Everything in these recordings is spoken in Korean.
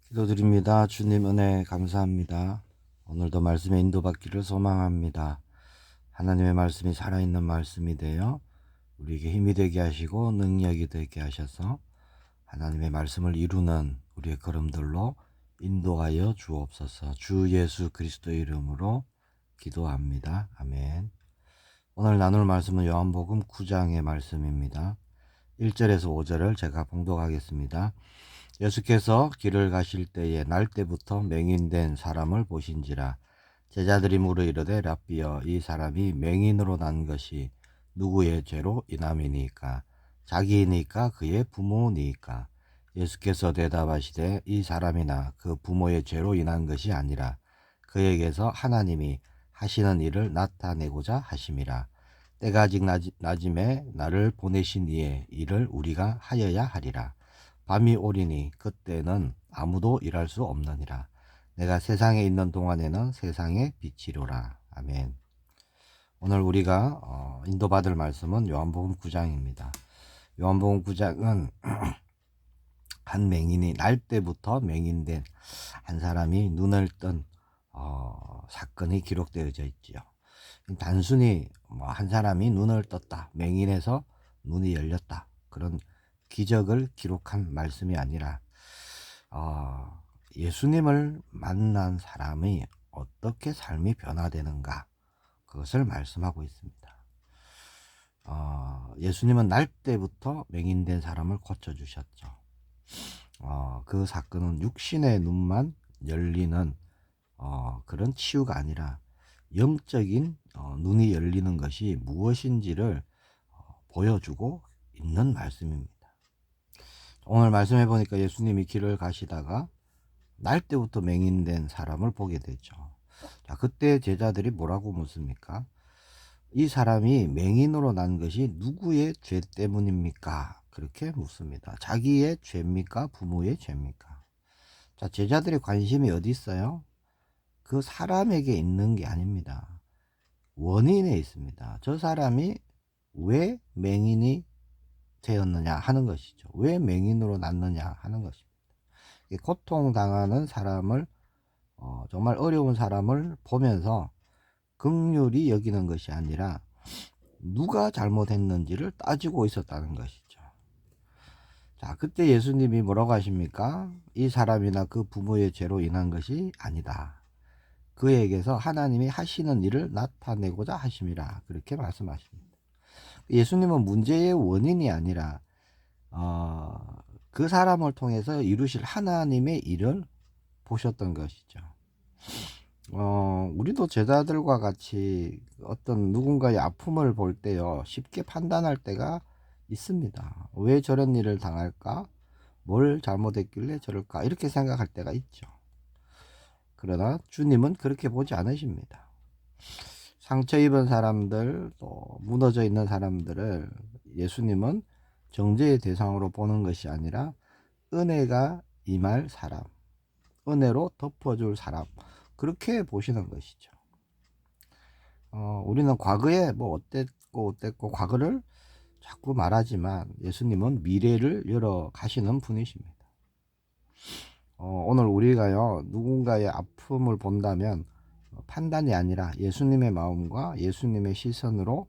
기도드립니다. 주님 은혜 감사합니다. 오늘도 말씀에 인도받기를 소망합니다. 하나님의 말씀이 살아있는 말씀이 되어 우리에게 힘이 되게 하시고 능력이 되게 하셔서 하나님의 말씀을 이루는 우리의 걸음들로 인도하여 주옵소서. 주 예수 그리스도의 이름으로 기도합니다. 아멘. 오늘 나눌 말씀은 요한복음 9장의 말씀입니다. 1절에서 5절을 제가 봉독하겠습니다. 예수께서 길을 가실 때에 날때부터 맹인된 사람을 보신지라. 제자들이 물어 이르되 랍비여, 이 사람이 맹인으로 난 것이 누구의 죄로 인함이니까? 자기이니까 그의 부모니까? 예수께서 대답하시되 이 사람이나 그 부모의 죄로 인한 것이 아니라 그에게서 하나님이 하시는 일을 나타내고자 하심이라. 때가 아직 낮음에 나를 보내신 이의 일을 우리가 하여야 하리라. 밤이 오리니 그때는 아무도 일할 수 없느니라. 내가 세상에 있는 동안에는 세상의 빛이로라. 아멘. 오늘 우리가 인도받을 말씀은 요한복음 9장입니다. 요한복음 9장은 한 맹인이 날 때부터 맹인된 한 사람이 눈을 뜬 사건이 기록되어져 있지요. 단순히 한 사람이 눈을 떴다, 맹인에서 눈이 열렸다, 그런 기적을 기록한 말씀이 아니라 예수님을 만난 사람이 어떻게 삶이 변화되는가, 그것을 말씀하고 있습니다. 예수님은 날 때부터 맹인된 사람을 고쳐주셨죠. 그 사건은 육신의 눈만 열리는 그런 치유가 아니라 영적인 눈이 열리는 것이 무엇인지를 보여주고 있는 말씀입니다. 오늘 말씀해 보니까 예수님이 길을 가시다가 날 때부터 맹인된 사람을 보게 되죠. 자, 그때 제자들이 뭐라고 묻습니까? 이 사람이 맹인으로 난 것이 누구의 죄 때문입니까? 그렇게 묻습니다. 자기의 죄입니까? 부모의 죄입니까? 자, 제자들의 관심이 어디 있어요? 그 사람에게 있는 게 아닙니다. 원인에 있습니다. 저 사람이 왜 맹인이 되었느냐 하는 것이죠. 왜 맹인으로 났느냐 하는 것입니다. 고통당하는 사람을 정말 어려운 사람을 보면서 긍휼히 여기는 것이 아니라 누가 잘못했는지를 따지고 있었다는 것이죠. 자, 그때 예수님이 뭐라고 하십니까? 이 사람이나 그 부모의 죄로 인한 것이 아니다. 그에게서 하나님이 하시는 일을 나타내고자 하심이라, 그렇게 말씀하십니다. 예수님은 문제의 원인이 아니라 그 사람을 통해서 이루실 하나님의 일을 보셨던 것이죠. 우리도 제자들과 같이 어떤 누군가의 아픔을 볼 때요, 쉽게 판단할 때가 있습니다. 왜 저런 일을 당할까? 뭘 잘못했길래 저럴까? 이렇게 생각할 때가 있죠. 그러나 주님은 그렇게 보지 않으십니다. 상처 입은 사람들, 또 무너져 있는 사람들을 예수님은 정죄의 대상으로 보는 것이 아니라 은혜가 임할 사람, 은혜로 덮어줄 사람, 그렇게 보시는 것이죠. 우리는 과거에 뭐 어땠고 과거를 자꾸 말하지만 예수님은 미래를 열어 가시는 분이십니다. 오늘 우리가요, 누군가의 아픔을 본다면 판단이 아니라 예수님의 마음과 예수님의 시선으로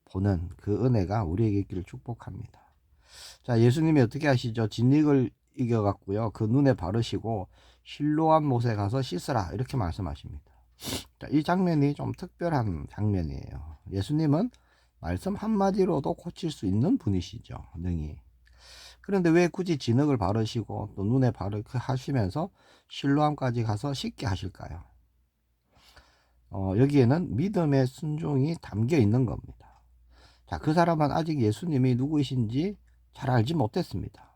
보는 그 은혜가 우리에게 있기를 축복합니다. 자, 예수님이 어떻게 하시죠? 진릭을 이겨갖고요, 그 눈에 바르시고 실로암 못에 가서 씻으라, 이렇게 말씀하십니다. 자, 이 장면이 좀 특별한 장면이에요. 예수님은 말씀 한마디로도 고칠 수 있는 분이시죠, 능히. 그런데 왜 굳이 진흙을 바르시고 또 눈에 바르게 하시면서 실로암까지 가서 씻게 하실까요? 여기에는 믿음의 순종이 담겨 있는 겁니다. 자, 그 사람은 아직 예수님이 누구이신지 잘 알지 못했습니다.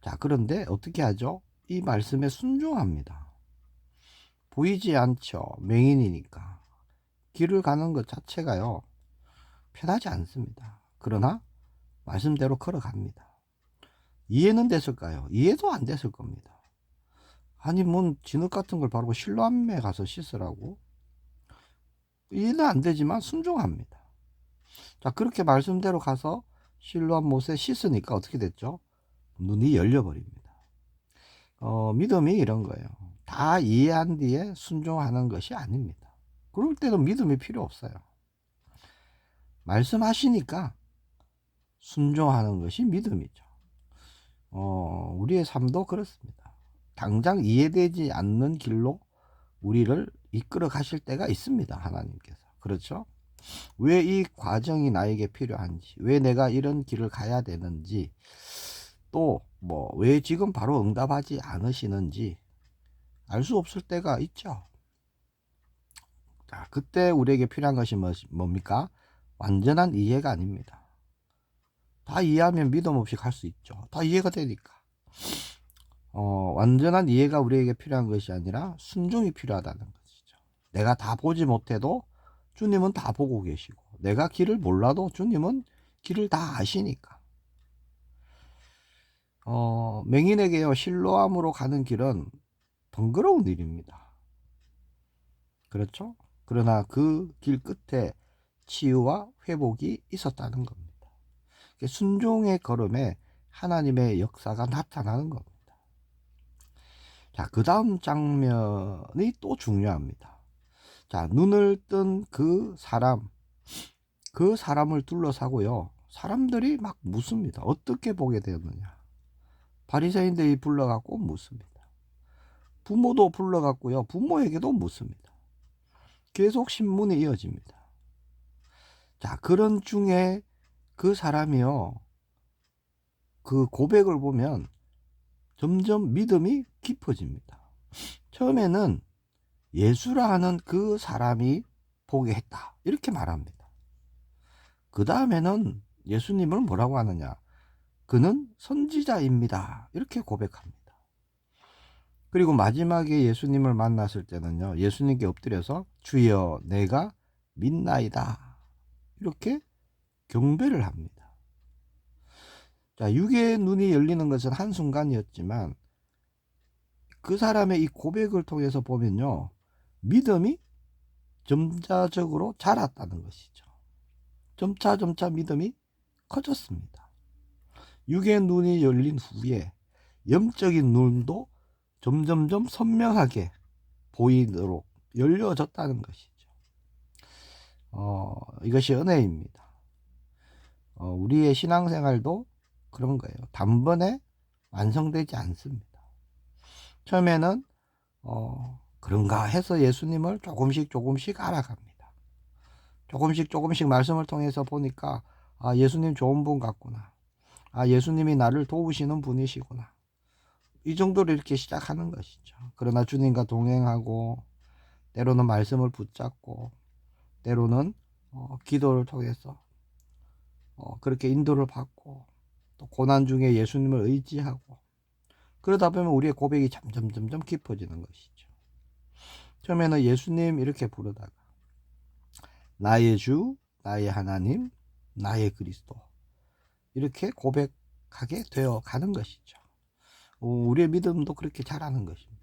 자, 그런데 어떻게 하죠? 이 말씀에 순종합니다. 보이지 않죠. 맹인이니까. 길을 가는 것 자체가요, 편하지 않습니다. 그러나 말씀대로 걸어갑니다. 이해는 됐을까요? 이해도 안 됐을 겁니다. 아니, 뭔 진흙 같은 걸 바르고 실로암에 가서 씻으라고? 이해는 안 되지만 순종합니다. 자, 그렇게 말씀대로 가서 실로암 못에 씻으니까 어떻게 됐죠? 눈이 열려버립니다. 믿음이 이런 거예요. 다 이해한 뒤에 순종하는 것이 아닙니다. 그럴 때는 믿음이 필요 없어요. 말씀하시니까 순종하는 것이 믿음이죠. 우리의 삶도 그렇습니다. 당장 이해되지 않는 길로 우리를 이끌어 가실 때가 있습니다. 하나님께서. 그렇죠? 왜 이 과정이 나에게 필요한지, 왜 내가 이런 길을 가야 되는지, 또 왜 지금 바로 응답하지 않으시는지 알 수 없을 때가 있죠. 자, 그때 우리에게 필요한 것이 뭡니까? 완전한 이해가 아닙니다. 다 이해하면 믿음 없이 갈 수 있죠. 다 이해가 되니까. 완전한 이해가 우리에게 필요한 것이 아니라 순종이 필요하다는 것이죠. 내가 다 보지 못해도 주님은 다 보고 계시고, 내가 길을 몰라도 주님은 길을 다 아시니까. 맹인에게요, 실로암으로 가는 길은 번거로운 일입니다. 그렇죠? 그러나 그 길 끝에 치유와 회복이 있었다는 겁니다. 순종의 걸음에 하나님의 역사가 나타나는 겁니다. 자, 그 다음 장면이 또 중요합니다. 자, 눈을 뜬 그 사람을 둘러싸고요, 사람들이 막 묻습니다. 어떻게 보게 되었느냐. 바리새인들이 불러갖고 묻습니다. 부모도 불러갖고요, 부모에게도 묻습니다. 계속 신문이 이어집니다. 자, 그런 중에 그 사람이요, 그 고백을 보면 점점 믿음이 깊어집니다. 처음에는 예수라 하는 그 사람이 보게 했다, 이렇게 말합니다. 그 다음에는 예수님을 뭐라고 하느냐, 그는 선지자입니다, 이렇게 고백합니다. 그리고 마지막에 예수님을 만났을 때는요, 예수님께 엎드려서 주여 내가 믿나이다, 이렇게 경배를 합니다. 자, 육의 눈이 열리는 것은 한순간이었지만 그 사람의 이 고백을 통해서 보면요, 믿음이 점차적으로 자랐다는 것이죠. 점차 믿음이 커졌습니다. 육의 눈이 열린 후에 영적인 눈도 점점점 선명하게 보이도록 열려졌다는 것이죠. 이것이 은혜입니다. 우리의 신앙생활도 그런 거예요. 단번에 완성되지 않습니다. 처음에는 그런가 해서 예수님을 조금씩 알아갑니다. 조금씩 말씀을 통해서 보니까 예수님 좋은 분 같구나. 예수님이 나를 도우시는 분이시구나. 이 정도로 이렇게 시작하는 것이죠. 그러나 주님과 동행하고, 때로는 말씀을 붙잡고, 때로는 기도를 통해서 그렇게 인도를 받고, 또 고난 중에 예수님을 의지하고, 그러다 보면 우리의 고백이 점점 깊어지는 것이죠. 처음에는 예수님 이렇게 부르다가 나의 주, 나의 하나님, 나의 그리스도, 이렇게 고백하게 되어 가는 것이죠. 우리의 믿음도 그렇게 자라는 것입니다.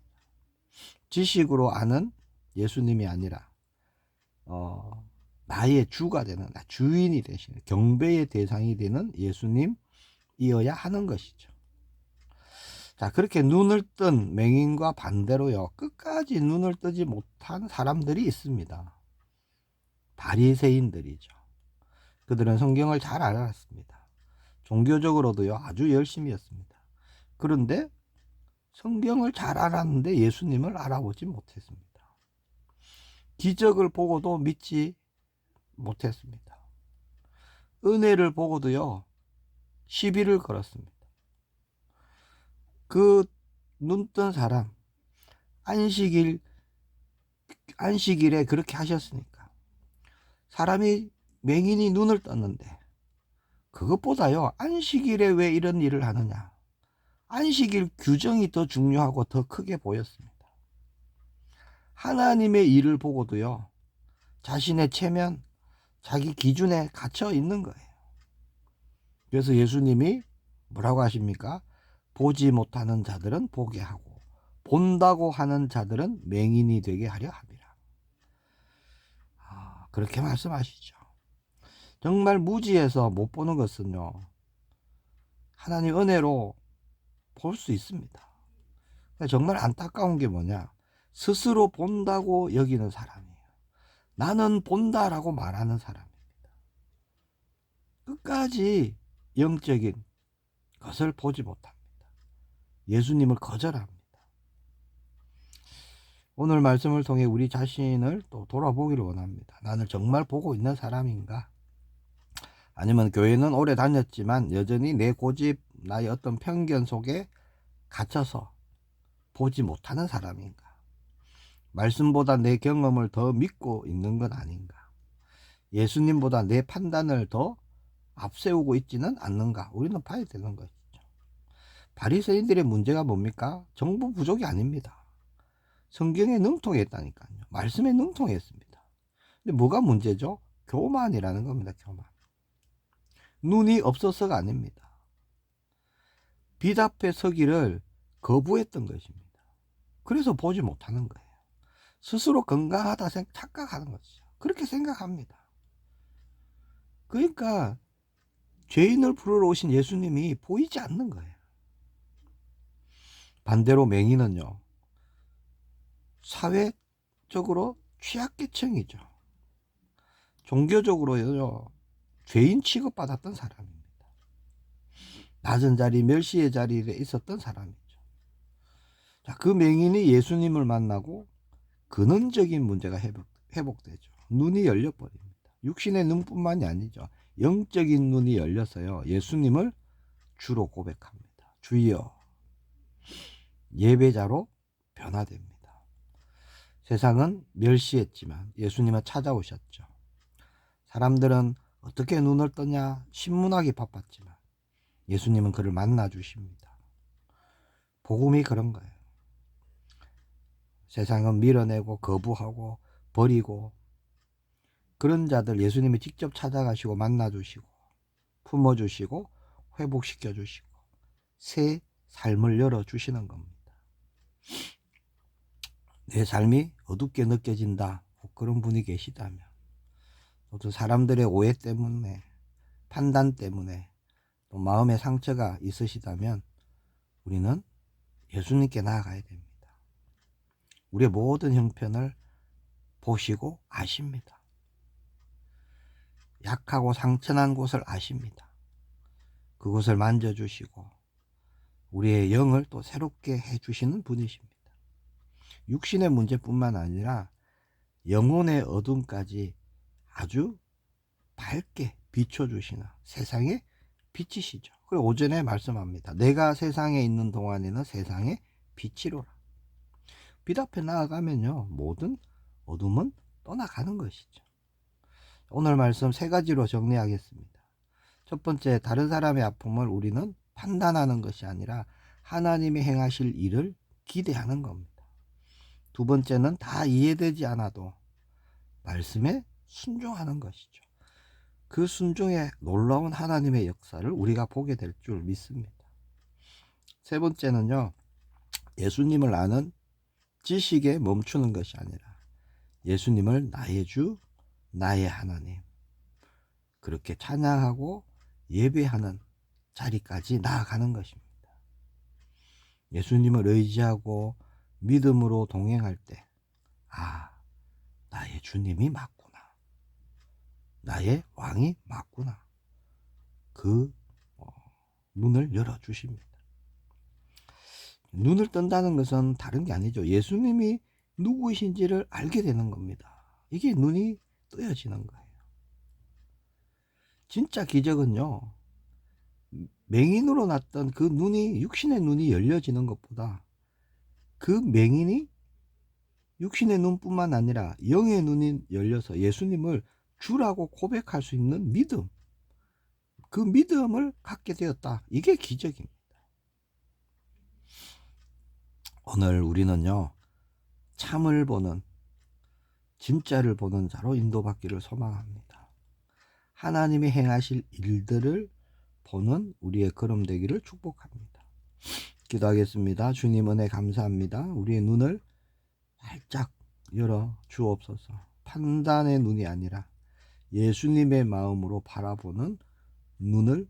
지식으로 아는 예수님이 아니라 나의 주가 되는, 주인이 되시는, 경배의 대상이 되는 예수님이어야 하는 것이죠. 자, 그렇게 눈을 뜬 맹인과 반대로요, 끝까지 눈을 뜨지 못한 사람들이 있습니다. 바리새인들이죠. 그들은 성경을 잘 알았습니다. 종교적으로도요, 아주 열심히였습니다. 그런데 성경을 잘 알았는데 예수님을 알아보지 못했습니다. 기적을 보고도 믿지 못했습니다. 은혜를 보고도요, 시비를 걸었습니다. 그 눈뜬 사람, 안식일에 그렇게 하셨으니까, 사람이, 맹인이 눈을 떴는데, 그것보다요, 안식일에 왜 이런 일을 하느냐, 안식일 규정이 더 중요하고 더 크게 보였습니다. 하나님의 일을 보고도요, 자신의 체면, 자기 기준에 갇혀 있는 거예요. 그래서 예수님이 뭐라고 하십니까? 보지 못하는 자들은 보게 하고, 본다고 하는 자들은 맹인이 되게 하려 함이라. 그렇게 말씀하시죠. 정말 무지해서 못 보는 것은요, 하나님 은혜로 볼 수 있습니다. 정말 안타까운 게 뭐냐? 스스로 본다고 여기는 사람이에요. 나는 본다라고 말하는 사람입니다. 끝까지 영적인 것을 보지 못합니다. 예수님을 거절합니다. 오늘 말씀을 통해 우리 자신을 또 돌아보기를 원합니다. 나는 정말 보고 있는 사람인가? 아니면 교회는 오래 다녔지만 여전히 내 고집, 나의 어떤 편견 속에 갇혀서 보지 못하는 사람인가? 말씀보다 내 경험을 더 믿고 있는 건 아닌가? 예수님보다 내 판단을 더 앞세우고 있지는 않는가? 우리는 봐야 되는 것이죠. 바리새인들의 문제가 뭡니까? 정보 부족이 아닙니다. 성경에 능통했다니까요. 말씀에 능통했습니다. 근데 뭐가 문제죠? 교만이라는 겁니다. 교만. 눈이 없어서가 아닙니다. 빛 앞에 서기를 거부했던 것입니다. 그래서 보지 못하는 거예요. 스스로 건강하다 착각하는 거죠. 그렇게 생각합니다. 그러니까 죄인을 부르러 오신 예수님이 보이지 않는 거예요. 반대로 맹인은요, 사회적으로 취약계층이죠. 종교적으로요, 죄인 취급받았던 사람입니다. 낮은 자리, 멸시의 자리에 있었던 사람이죠. 자, 그 맹인이 예수님을 만나고 근원적인 문제가 회복되죠. 눈이 열려버립니다. 육신의 눈뿐만이 아니죠. 영적인 눈이 열려서요, 예수님을 주로 고백합니다. 주여, 예배자로 변화됩니다. 세상은 멸시했지만 예수님은 찾아오셨죠. 사람들은 어떻게 눈을 뜨냐 신문하기 바빴지만 예수님은 그를 만나 주십니다. 복음이 그런 거예요. 세상은 밀어내고 거부하고 버리고 그런 자들 예수님이 직접 찾아가시고 만나 주시고 품어 주시고 회복시켜 주시고 새 삶을 열어 주시는 겁니다. 내 삶이 어둡게 느껴진다. 그런 분이 계시다면 또 사람들의 오해 때문에 판단 때문에 또 마음의 상처가 있으시다면 우리는 예수님께 나아가야 됩니다. 우리의 모든 형편을 보시고 아십니다. 약하고 상처난 곳을 아십니다. 그곳을 만져주시고 우리의 영을 또 새롭게 해주시는 분이십니다. 육신의 문제뿐만 아니라 영혼의 어둠까지 아주 밝게 비춰주시는 세상의 빛이시죠. 그리고 오전에 말씀합니다. 내가 세상에 있는 동안에는 세상의 빛이로라. 빛 앞에 나아가면요, 모든 어둠은 떠나가는 것이죠. 오늘 말씀 세 가지로 정리하겠습니다. 첫 번째, 다른 사람의 아픔을 우리는 판단하는 것이 아니라 하나님이 행하실 일을 기대하는 겁니다. 두 번째는 다 이해되지 않아도 말씀에 순종하는 것이죠. 그 순종에 놀라운 하나님의 역사를 우리가 보게 될 줄 믿습니다. 세 번째는요, 예수님을 아는 지식에 멈추는 것이 아니라 예수님을 나의 주, 나의 하나님, 그렇게 찬양하고 예배하는 자리까지 나아가는 것입니다. 예수님을 의지하고 믿음으로 동행할 때, 나의 주님이 맞구나. 나의 왕이 맞구나. 그 눈을 열어주십니다. 눈을 뜬다는 것은 다른 게 아니죠. 예수님이 누구이신지를 알게 되는 겁니다. 이게 눈이 뜨여지는 거예요. 진짜 기적은요, 맹인으로 났던 그 눈이, 육신의 눈이 열려지는 것보다 그 맹인이 육신의 눈뿐만 아니라 영의 눈이 열려서 예수님을 주라고 고백할 수 있는 믿음, 그 믿음을 갖게 되었다. 이게 기적입니다. 오늘 우리는요, 참을 보는, 진짜를 보는 자로 인도받기를 소망합니다. 하나님이 행하실 일들을 보는 우리의 걸음 되기를 축복합니다. 기도하겠습니다. 주님 은혜 감사합니다. 우리의 눈을 활짝 열어 주옵소서. 판단의 눈이 아니라 예수님의 마음으로 바라보는 눈을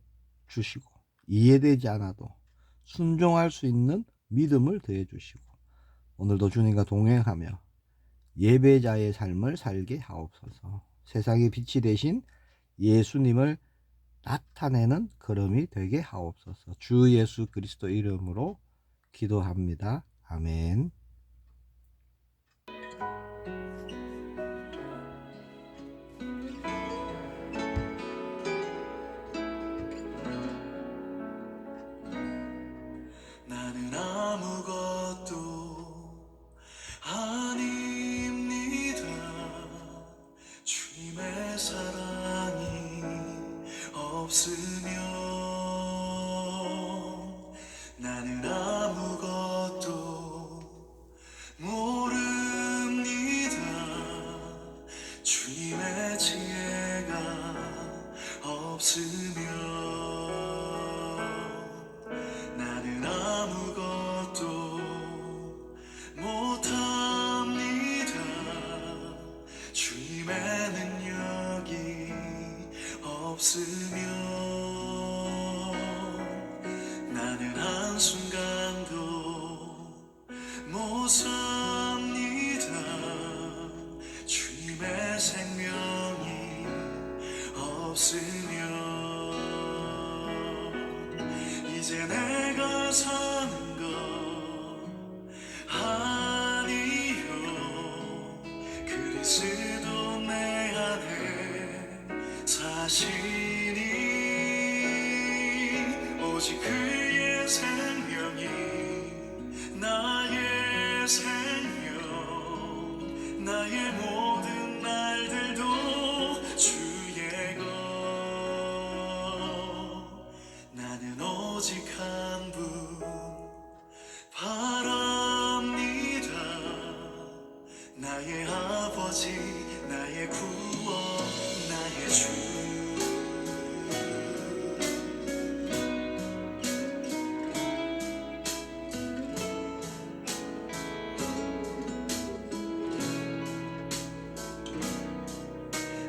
주시고 이해되지 않아도 순종할 수 있는 믿음을 더해 주시고 오늘도 주님과 동행하며 예배자의 삶을 살게 하옵소서. 세상의 빛이 되신 예수님을 나타내는 걸음이 되게 하옵소서. 주 예수 그리스도 이름으로 기도합니다. 아멘. 나는 아무것도 아닙니다. 주님의 사랑이 없으면 나는 아무것도 모릅니다. 주님의 지혜가 없으면 나는 아무것도 못합니다. 주님의 능력이 없으면 나는 한순간도 못 삽니다. 주님의 생명이 없으면 이제 내가 사는 것 아니요 그리스도 내 안에 사시니 오직 그의 생명이 나의 생명 나의 모든 날들도 주의 것 나는 오직 한 분 바랍니다. 나의 아버지 나의 구원 나의 주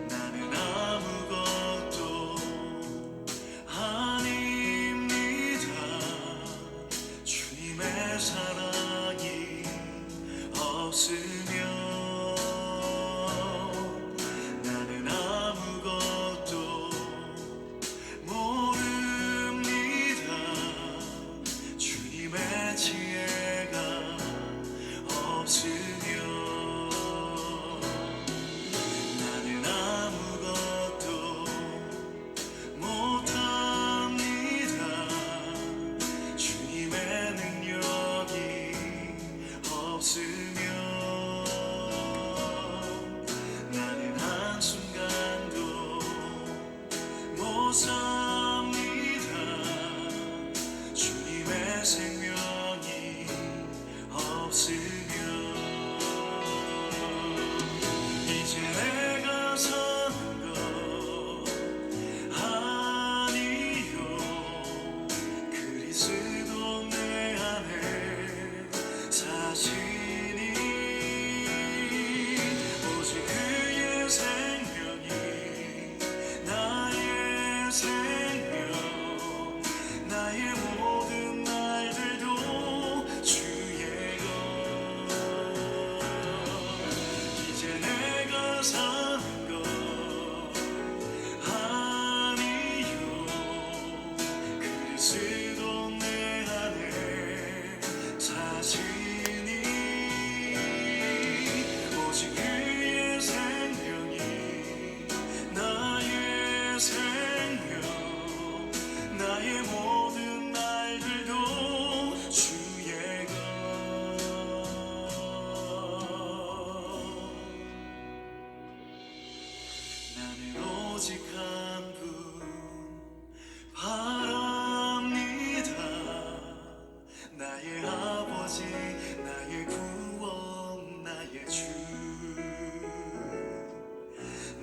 나는 아무것도 아닙니다. 주님의 사랑이 없으면 나는 아무것도 모릅니다. 주님의 지혜가 없으면 나는 아무것도 못합니다. 주님의 능력이 없으면 나는 한순간도 못 삽니다. 주님의 생명이 없으면 이제 내가 사는 것 아니요 그리스도 내 안에 사시니 오직 그의 생명이 나의 생명 나의 모든 날들도 주의 것 이제 내가 사는 것 아니요 그리스도 내 안에 사시니 오직 그의 생명이 나의 생명 나의 모든 날들도 주의 것 나는 오직 한 분 바랍니다. 나의 아버지 나의 구원 나의 주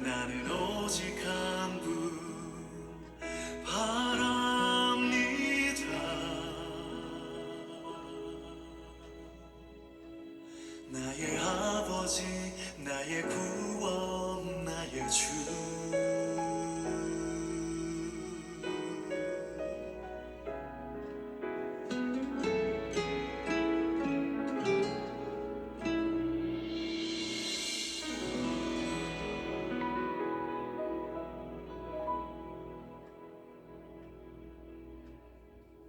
나는 오직 한 분 바랍니다. 나의 아버지 나의 구원